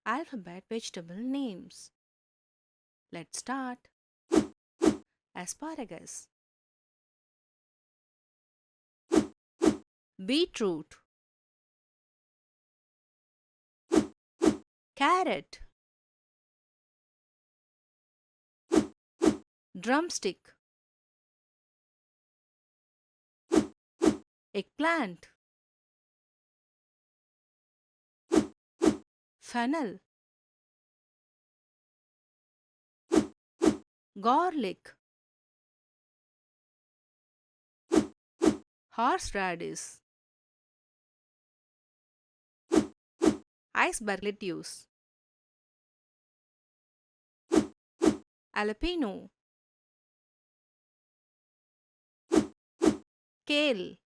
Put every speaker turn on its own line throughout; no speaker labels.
Alphabet vegetable names. Let's start. Asparagus, beetroot, carrot, drumstick, eggplant, fennel, garlic, horseradish, iceberg lettuce, jalapeno, kale,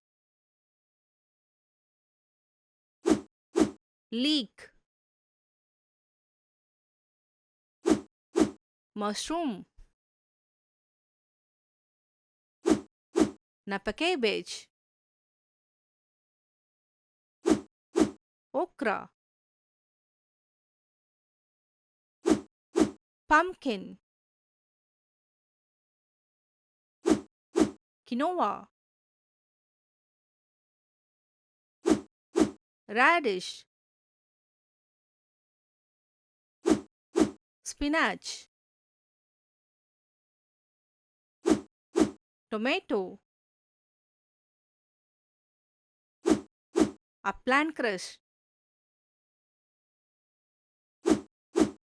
leek, mushroom, napa cabbage, okra, pumpkin, quinoa, radish, spinach, tomato, upland crush,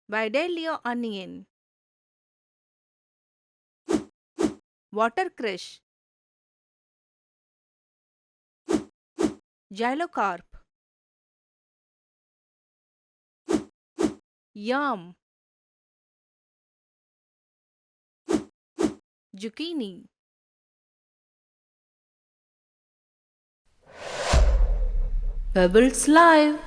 Vidalia onion, watercress, gyrocarp, yam, zucchini. Pebbles Live